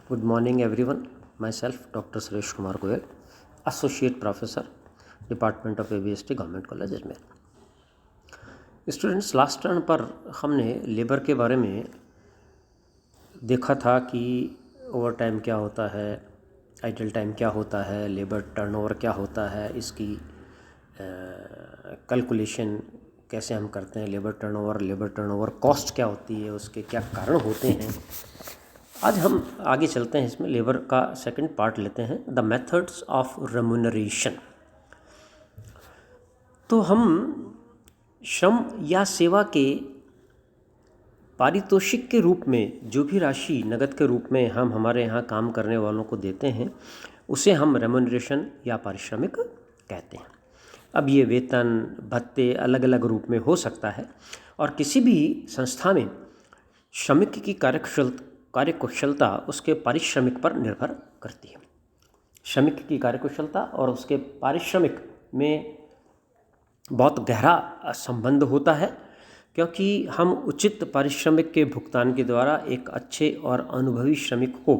Good morning, everyone. Myself, Dr. Suresh Kumar Goyal, Associate Professor, Department of ABST, Government College, Ajmer. Students, last turn पर हमने labour के बारे में देखा था कि ओवर टाइम क्या होता है, आइडल टाइम क्या होता है, लेबर टर्नओवर क्या होता है, इसकी कैलकुलेशन कैसे हम करते हैं, लेबर टर्नओवर कॉस्ट क्या होती है, उसके क्या कारण होते हैं। आज हम आगे चलते हैं, इसमें लेबर का सेकंड पार्ट लेते हैं, द मेथड्स ऑफ रेम्यूनरेशन। तो हम श्रम या सेवा के पारितोषिक के रूप में जो भी राशि नगद के रूप में हम हमारे यहाँ काम करने वालों को देते हैं उसे हम रेम्यूनरेशन या पारिश्रमिक कहते हैं। अब ये वेतन भत्ते अलग अलग रूप में हो सकता है और किसी भी संस्था में श्रमिक की कार्यकुशलता उसके पारिश्रमिक पर निर्भर करती है। श्रमिक की कार्यकुशलता और उसके पारिश्रमिक में बहुत गहरा संबंध होता है, क्योंकि हम उचित पारिश्रमिक के भुगतान के द्वारा एक अच्छे और अनुभवी श्रमिक को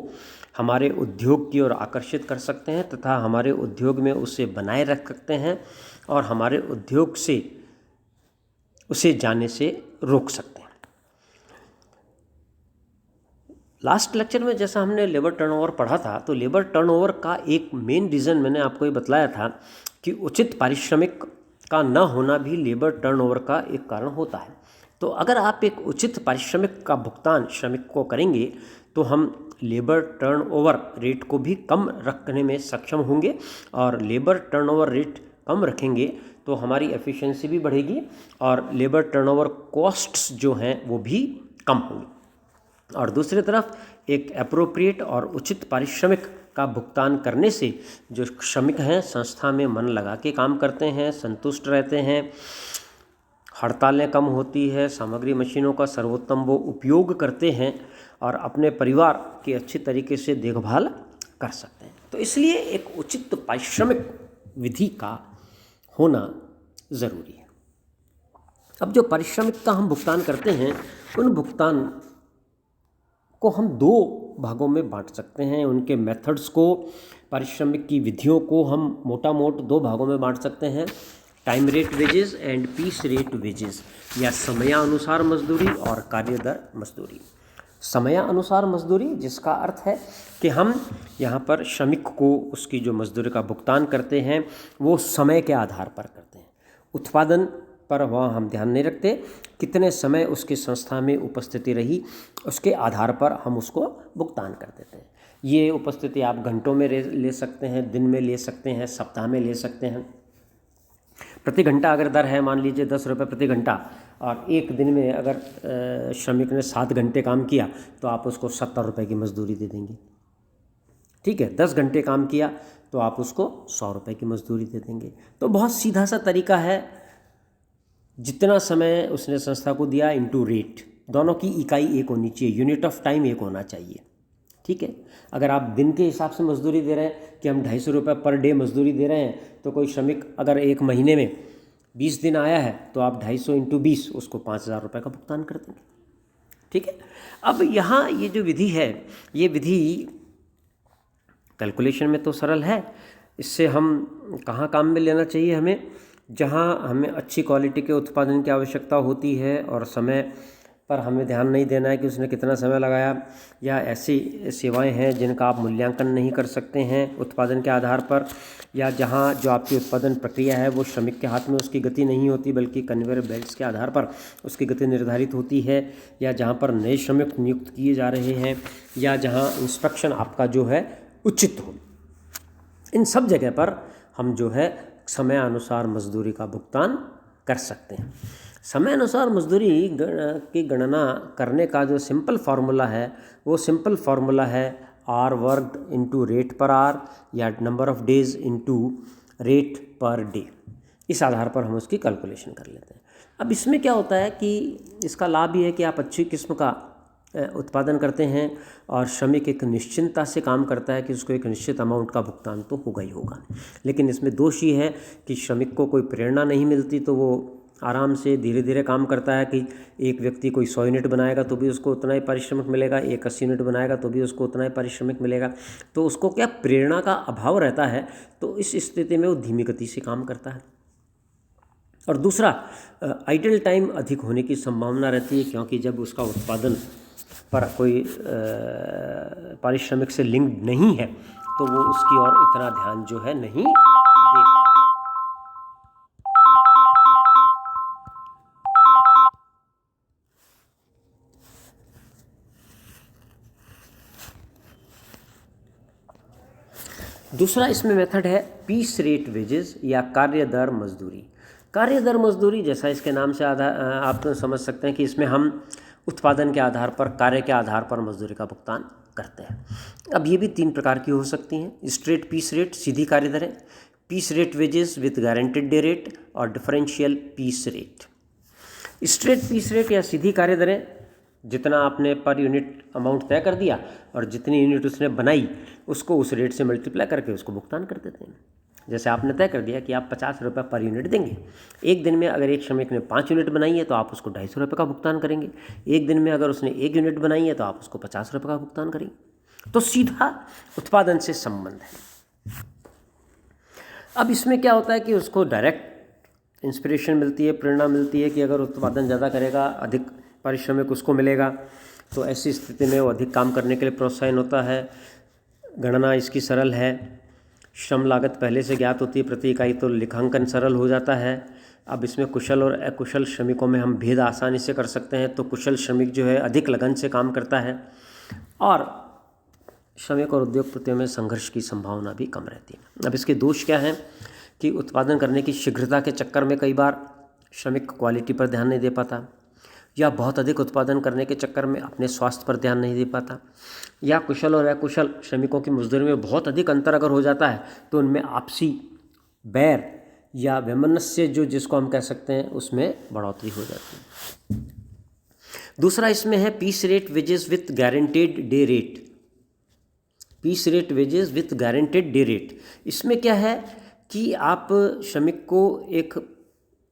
हमारे उद्योग की ओर आकर्षित कर सकते हैं तथा हमारे उद्योग में उसे बनाए रख सकते हैं और हमारे उद्योग से उसे जाने से रोक सकते हैं। लास्ट लेक्चर में जैसा हमने लेबर टर्नओवर पढ़ा था, तो लेबर टर्नओवर का एक मेन रीज़न मैंने आपको ये बतलाया था कि उचित पारिश्रमिक का न होना भी लेबर टर्नओवर का एक कारण होता है। तो अगर आप एक उचित पारिश्रमिक का भुगतान श्रमिक को करेंगे तो हम लेबर टर्नओवर रेट को भी कम रखने में सक्षम होंगे, और लेबर टर्नओवर रेट कम रखेंगे तो हमारी एफिशिएंसी भी बढ़ेगी और लेबर टर्नओवर कॉस्ट्स जो हैं वो भी कम होंगी। और दूसरी तरफ एक एप्रोप्रिएट और उचित पारिश्रमिक का भुगतान करने से जो श्रमिक हैं संस्था में मन लगा के काम करते हैं, संतुष्ट रहते हैं, हड़तालें कम होती है, सामग्री मशीनों का सर्वोत्तम वो उपयोग करते हैं और अपने परिवार की अच्छी तरीके से देखभाल कर सकते हैं। तो इसलिए एक उचित पारिश्रमिक विधि का होना ज़रूरी है। अब जो पारिश्रमिक का हम भुगतान करते हैं उन भुगतान को हम दो भागों में बांट सकते हैं। उनके मेथड्स को, पारिश्रमिक की विधियों को हम मोटा मोट दो भागों में बांट सकते हैं, time rate wages and piece rate wages, या समयानुसार मजदूरी और कार्यदर मजदूरी। समयानुसार मजदूरी जिसका अर्थ है कि हम यहाँ पर श्रमिक को उसकी जो मजदूरी का भुगतान करते हैं वो समय के आधार पर करते हैं। उत्पादन पर वहाँ हम ध्यान नहीं रखते, कितने समय उसकी संस्था में उपस्थिति रही उसके आधार पर हम उसको भुगतान कर देते हैं। ये उपस्थिति आप घंटों में ले सकते हैं, दिन में ले सकते हैं, सप्ताह में ले सकते हैं। प्रति घंटा अगर दर है मान लीजिए 10 रुपये प्रति घंटा, और एक दिन में अगर श्रमिक ने 7 घंटे काम किया तो आप उसको 70 रुपये की मजदूरी दे देंगे। ठीक है, 10 घंटे काम किया तो आप उसको 100 रुपये की मजदूरी दे देंगे। तो बहुत सीधा सा तरीका है, जितना समय उसने संस्था को दिया इनटू रेट, दोनों की इकाई एक होनी चाहिए, यूनिट ऑफ टाइम एक होना चाहिए। ठीक है, अगर आप दिन के हिसाब से मजदूरी दे रहे हैं कि हम 250 रुपये पर डे मजदूरी दे रहे हैं, तो कोई श्रमिक अगर एक महीने में 20 दिन आया है तो आप 250 इंटू 20 उसको 5000 रुपये का भुगतान कर देंगे। ठीक है, अब यहाँ ये जो विधि है, ये विधि कैलकुलेशन में तो सरल है, इससे हम कहाँ काम में लेना चाहिए हमें, जहाँ हमें अच्छी क्वालिटी के उत्पादन की आवश्यकता होती है और समय पर हमें ध्यान नहीं देना है कि उसने कितना समय लगाया, या ऐसी सेवाएं हैं जिनका आप मूल्यांकन नहीं कर सकते हैं उत्पादन के आधार पर, या जहाँ जो आपकी उत्पादन प्रक्रिया है वो श्रमिक के हाथ में उसकी गति नहीं होती बल्कि कन्वेयर बेल्ट्स के आधार पर उसकी गति निर्धारित होती है, या जहाँ पर नए श्रमिक नियुक्त किए जा रहे हैं, या जहाँ इंस्ट्रक्शन आपका जो है उचित हो। इन सब जगह पर हम जो है समय अनुसार मजदूरी का भुगतान कर सकते हैं। समय अनुसार मजदूरी की गणना करने का जो सिंपल फार्मूला है वो सिंपल फार्मूला है आर वर्कड इंटू रेट पर आर, या number of days into rate per day. इस आधार पर हम उसकी कैलकुलेशन कर लेते हैं। अब इसमें क्या होता है कि इसका लाभ ये है कि आप अच्छी किस्म का उत्पादन करते हैं और श्रमिक एक निश्चिंतता से काम करता है कि उसको एक निश्चित अमाउंट का भुगतान तो होगा ही होगा। लेकिन इसमें दोष ये है कि श्रमिक को कोई प्रेरणा नहीं मिलती, तो वो आराम से धीरे धीरे काम करता है कि एक व्यक्ति कोई 100 यूनिट बनाएगा तो भी उसको उतना ही पारिश्रमिक मिलेगा, एक 80 यूनिट बनाएगा तो भी उसको उतना ही पारिश्रमिक मिलेगा। तो उसको क्या प्रेरणा का अभाव रहता है, तो इस स्थिति में वो धीमी गति से काम करता है। और दूसरा, आइडल टाइम अधिक होने की संभावना रहती है, क्योंकि जब उसका उत्पादन पर कोई पारिश्रमिक से लिंक नहीं है तो वो उसकी ओर इतना ध्यान जो है नहीं दे पाता। दूसरा इसमें मेथड है पीस रेट वेजेस या कार्य दर मजदूरी। कार्य दर मजदूरी, जैसा इसके नाम से आप समझ सकते हैं कि इसमें हम उत्पादन के आधार पर, कार्य के आधार पर मजदूरी का भुगतान करते हैं। अब ये भी 3 प्रकार की हो सकती हैं: स्ट्रेट पीस रेट, सीधी कार्य दरें; piece rate wages with guaranteed day rate; और differential piece rate. Straight piece rate या सीधी कार्य दरें, जितना आपने पर यूनिट अमाउंट तय कर दिया और जितनी यूनिट उसने बनाई उसको उस रेट से मल्टीप्लाई करके उसको भुगतान कर देते हैं। जैसे आपने तय कर दिया कि आप 50 रुपये पर यूनिट देंगे। एक दिन में अगर एक श्रमिक ने 5 यूनिट बनाई है तो आप उसको 250 रुपये का भुगतान करेंगे। एक दिन में अगर उसने 1 यूनिट बनाई है तो आप उसको 50 रुपये का भुगतान करेंगे। तो सीधा उत्पादन से संबंध है। अब इसमें क्या होता है कि उसको डायरेक्ट इंस्पिरेशन मिलती है, प्रेरणा मिलती है कि अगर उत्पादन ज़्यादा करेगा, अधिक पारिश्रमिक उसको मिलेगा, तो ऐसी स्थिति में वो अधिक काम करने के लिए प्रोत्साहन होता है। गणना इसकी सरल है, श्रम लागत पहले से ज्ञात होती है प्रति इकाई, तो लेखांकन सरल हो जाता है। अब इसमें कुशल और अकुशल श्रमिकों में हम भेद आसानी से कर सकते हैं। तो कुशल श्रमिक जो है अधिक लगन से काम करता है और श्रमिक और उद्योगपतियों में संघर्ष की संभावना भी कम रहती है। अब इसके दोष क्या हैं कि उत्पादन करने की शीघ्रता के चक्कर में कई बार श्रमिक क्वालिटी पर ध्यान नहीं दे पाता, या बहुत अधिक उत्पादन करने के चक्कर में अपने स्वास्थ्य पर ध्यान नहीं दे पाता, या कुशल और अकुशल श्रमिकों की मजदूरी में बहुत अधिक अंतर अगर हो जाता है तो उनमें आपसी बैर या वैमनस्य, जो जिसको हम कह सकते हैं, उसमें बढ़ोतरी हो जाती है। दूसरा इसमें है piece rate wages with guaranteed day rate. Piece rate wages with guaranteed day rate, इसमें क्या है कि आप श्रमिक को एक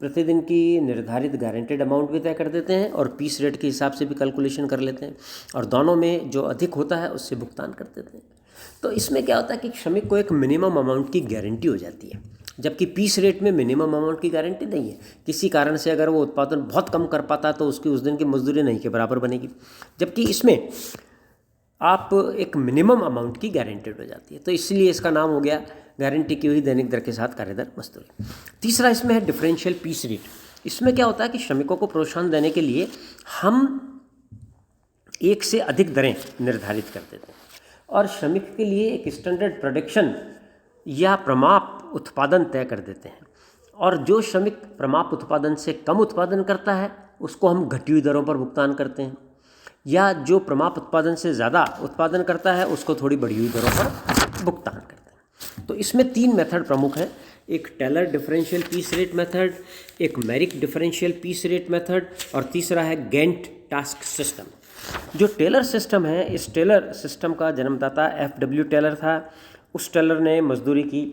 प्रतिदिन की निर्धारित गारंटेड अमाउंट भी तय कर देते हैं और पीस रेट के हिसाब से भी कैलकुलेशन कर लेते हैं, और दोनों में जो अधिक होता है उससे भुगतान कर देते हैं। तो इसमें क्या होता है कि श्रमिक को एक मिनिमम अमाउंट की गारंटी हो जाती है, जबकि पीस रेट में मिनिमम अमाउंट की गारंटी नहीं है। किसी कारण से अगर वो उत्पादन बहुत कम कर पाता है तो उसकी उस दिन की मजदूरी नहीं के बराबर बनेगी, जबकि इसमें आप एक मिनिमम अमाउंट की गारंटेड हो जाती है। तो इसलिए इसका नाम हो गया गारंटी की हुई दैनिक दर के साथ कार्यदर मजदूरी। तीसरा इसमें है डिफरेंशियल पीस रेट। इसमें क्या होता है कि श्रमिकों को प्रोत्साहन देने के लिए हम एक से अधिक दरें निर्धारित कर देते हैं और श्रमिक के लिए एक स्टैंडर्ड प्रोडक्शन या प्रमाप उत्पादन तय कर देते हैं, और जो श्रमिक प्रमाप उत्पादन से कम उत्पादन करता है उसको हम घटी हुई दरों पर भुगतान करते हैं, या जो प्रमाप उत्पादन से ज़्यादा उत्पादन करता है उसको थोड़ी बढ़ी हुई दरों पर भुगतान करते हैं। तो इसमें 3 मेथड प्रमुख हैं, एक Taylor differential piece rate method, एक Merrick differential piece rate method, और तीसरा है गैंट टास्क सिस्टम। जो टेलर सिस्टम है, इस टेलर सिस्टम का जन्मदाता FW टेलर था। उस टेलर ने मजदूरी की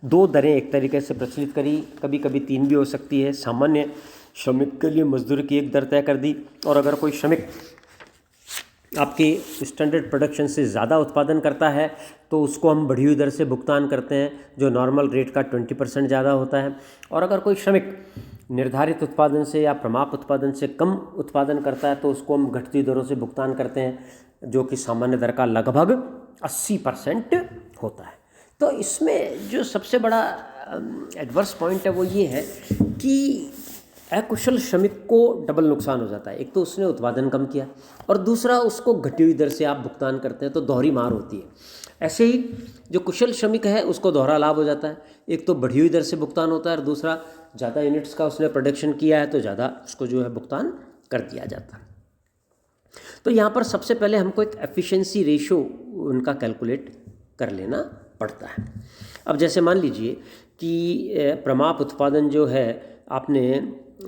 2 दरें एक तरीके से प्रचलित करी, कभी कभी 3 भी हो सकती है। सामान्य श्रमिक के लिए मजदूरी की एक दर तय कर दी, और अगर कोई श्रमिक आपके स्टैंडर्ड प्रोडक्शन से ज़्यादा उत्पादन करता है तो उसको हम बढ़ी हुई दर से भुगतान करते हैं, जो नॉर्मल रेट का 20% ज़्यादा होता है। और अगर कोई श्रमिक निर्धारित उत्पादन से या प्रमाप उत्पादन से कम उत्पादन करता है तो उसको हम घटती दरों से भुगतान करते हैं, जो कि सामान्य दर का लगभग 80% होता है। तो इसमें जो सबसे बड़ा एडवर्स पॉइंट है वो ये है कि अकुशल श्रमिक को डबल नुकसान हो जाता है। एक तो उसने उत्पादन कम किया और दूसरा उसको घटी हुई दर से आप भुगतान करते हैं, तो दोहरी मार होती है। ऐसे ही जो कुशल श्रमिक है उसको दोहरा लाभ हो जाता है, एक तो बढ़ी हुई दर से भुगतान होता है और दूसरा ज़्यादा यूनिट्स का उसने प्रोडक्शन किया है तो ज़्यादा उसको जो है भुगतान कर दिया जाता है। तो यहाँ पर सबसे पहले हमको एक एफिशिएंसी रेशो उनका कैलकुलेट कर लेना पड़ता है। अब जैसे मान लीजिए कि प्रमाप उत्पादन जो है आपने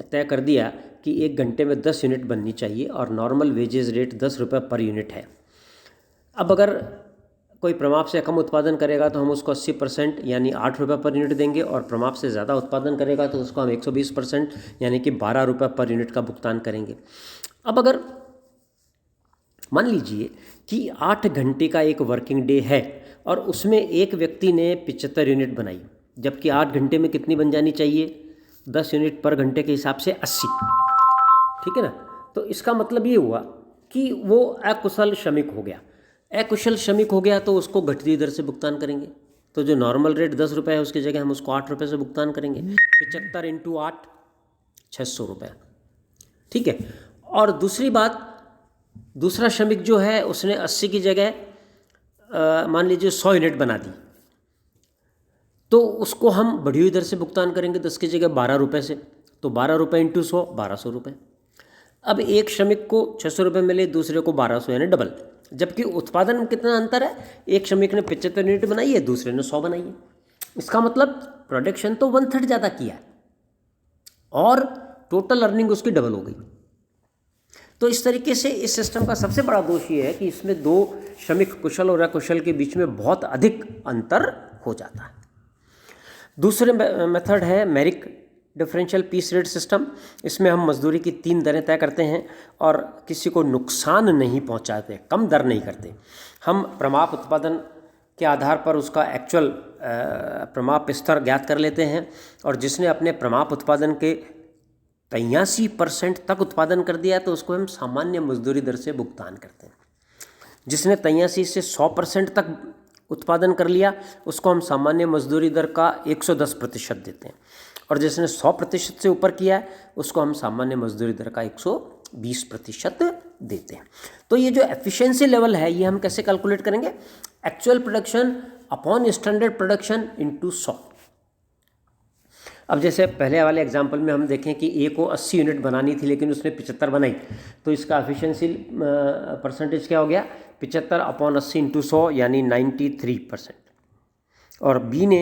तय कर दिया कि 1 घंटे में 10 यूनिट बननी चाहिए और नॉर्मल वेजेस रेट 10 रुपये पर यूनिट है। अब अगर कोई प्रमाप से कम उत्पादन करेगा तो हम उसको 80% यानी 8 रुपये पर यूनिट देंगे, और प्रमाप से ज़्यादा उत्पादन करेगा तो उसको हम 120% यानी कि 12 रुपये पर यूनिट का भुगतान करेंगे। अब अगर मान लीजिए कि 8 घंटे का एक वर्किंग डे है और उसमें एक व्यक्ति ने 75 यूनिट बनाई, जबकि 8 घंटे में कितनी बन जानी चाहिए, 10 यूनिट पर घंटे के हिसाब से 80, ठीक है ना। तो इसका मतलब ये हुआ कि वो अकुशल श्रमिक हो गया। अकुशल श्रमिक हो गया तो उसको घटती दर से भुगतान करेंगे। तो जो नॉर्मल रेट 10 रुपये है उसकी जगह हम उसको 8 रुपये से भुगतान करेंगे। 75 इंटू 8 600 रुपये, ठीक है। और दूसरी बात, दूसरा श्रमिक जो है उसने 80 की जगह मान लीजिए 100 यूनिट बना दी, तो उसको हम बढ़ी हुई दर से भुगतान करेंगे 10 की जगह 12 रुपये से। तो 12 रुपये इंटू 100 1200 रुपये। अब एक श्रमिक को 600 रुपये मिले, दूसरे को 1200 यानी डबल, जबकि उत्पादन में कितना अंतर है, एक श्रमिक ने 75 यूनिट बनाई है, दूसरे ने 100 बनाई है। इसका मतलब प्रोडक्शन तो 1/3 ज़्यादा किया है और टोटल अर्निंग उसकी डबल हो गई। तो इस तरीके से इस सिस्टम का सबसे बड़ा दोष ये है कि इसमें दो श्रमिक कुशल और अकुशल के बीच में बहुत अधिक अंतर हो जाता है। दूसरे मेथड है मेरिक डिफरेंशियल पीस रेट सिस्टम। इसमें हम मजदूरी की 3 दरें तय करते हैं और किसी को नुकसान नहीं पहुंचाते, कम दर नहीं करते। हम प्रमाप उत्पादन के आधार पर उसका एक्चुअल प्रमाप स्तर ज्ञात कर लेते हैं, और जिसने अपने प्रमाप उत्पादन के 83% तक उत्पादन कर दिया तो उसको हम सामान्य मजदूरी दर से भुगतान करते हैं। जिसने 83 से 100% तक उत्पादन कर लिया उसको हम सामान्य मजदूरी दर का 110% देते हैं, और जिसने 100% से ऊपर किया है उसको हम सामान्य मजदूरी दर का 120% देते हैं। तो ये जो एफिशिएंसी लेवल है ये हम कैसे कैलकुलेट करेंगे, actual production upon standard production into 100। अब जैसे पहले वाले एग्जांपल में हम देखें कि ए को 80 यूनिट बनानी थी लेकिन उसने 75 बनाई, तो इसका एफिशिएंसी परसेंटेज क्या हो गया, 75 अपॉन 80 इंटू 100 यानी 93%। और बी ने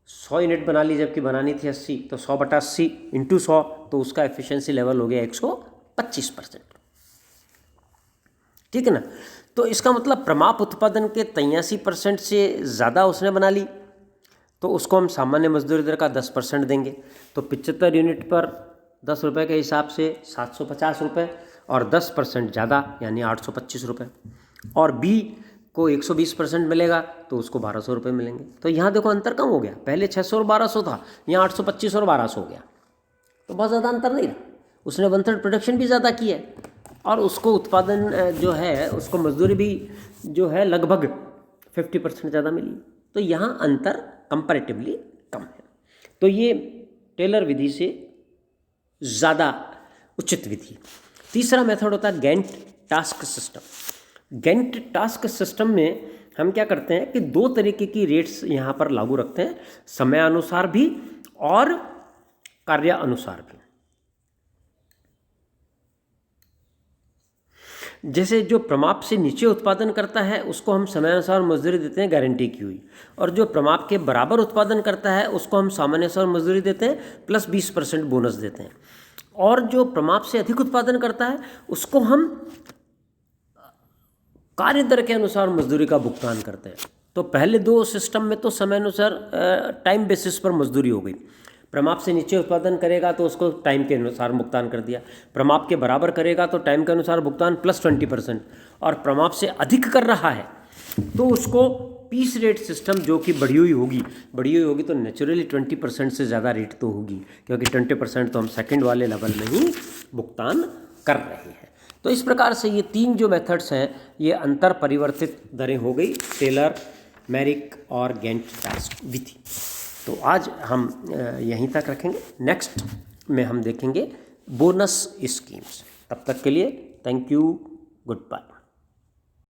100 यूनिट बना ली जबकि बनानी थी 80, तो 100/80 इंटू 100, तो उसका एफिशिएंसी लेवल हो गया 125%, ठीक है ना। तो इसका मतलब प्रमाप उत्पादन के 83% से ज़्यादा उसने बना ली तो उसको हम सामान्य मजदूरी दर का 10% देंगे। तो 75 यूनिट पर 10 रुपये के हिसाब से 750 रुपये, और 10% ज़्यादा यानी 825 रुपये। और बी को 120% मिलेगा तो उसको 1200 रुपये मिलेंगे। तो यहाँ देखो अंतर कम हो गया, पहले 600 और 1200 था, यहाँ 825 और 1200 हो गया, तो बहुत ज़्यादा अंतर नहीं रहा। उसने 1/3 प्रोडक्शन भी ज़्यादा की है और उसको उत्पादन जो है उसको मजदूरी भी जो है लगभग 50% ज़्यादा मिली। तो यहाँ अंतर कंपैरेटिवली कम है। तो ये टेलर विधि से ज़्यादा उचित विधि। तीसरा मेथड होता है Gantt task system. Gantt task system में हम क्या करते हैं कि 2 तरीके की रेट्स यहाँ पर लागू रखते हैं, समयानुसार भी और कार्यानुसार भी। जैसे जो प्रमाप से नीचे उत्पादन करता है उसको हम समयानुसार मजदूरी देते हैं गारंटी की हुई, और जो प्रमाप के बराबर उत्पादन करता है उसको हम सामान्यानुसार मजदूरी देते हैं प्लस 20% बोनस देते हैं, और जो प्रमाप से अधिक उत्पादन करता है उसको हम कार्य दर के अनुसार मजदूरी का भुगतान करते हैं। तो पहले 2 सिस्टम में तो समयानुसार टाइम बेसिस पर मजदूरी हो गई। प्रमाप से नीचे उत्पादन करेगा तो उसको टाइम के अनुसार भुगतान कर दिया, प्रमाप के बराबर करेगा तो टाइम के अनुसार भुगतान प्लस 20%, और प्रमाप से अधिक कर रहा है तो उसको पीस रेट सिस्टम जो कि बढ़ी हुई होगी तो नेचुरली 20% से ज़्यादा रेट तो होगी, क्योंकि 20% तो हम सेकंड वाले लेवल में ही भुगतान कर रहे हैं। तो इस प्रकार से ये 3 जो मेथड्स हैं ये अंतर परिवर्तित दरें हो गई, टेलर, मेरिक और गैंट टास्क विधि। तो आज हम यहीं तक रखेंगे, नेक्स्ट में हम देखेंगे बोनस स्कीम्स। तब तक के लिए थैंक यू, गुड बाय।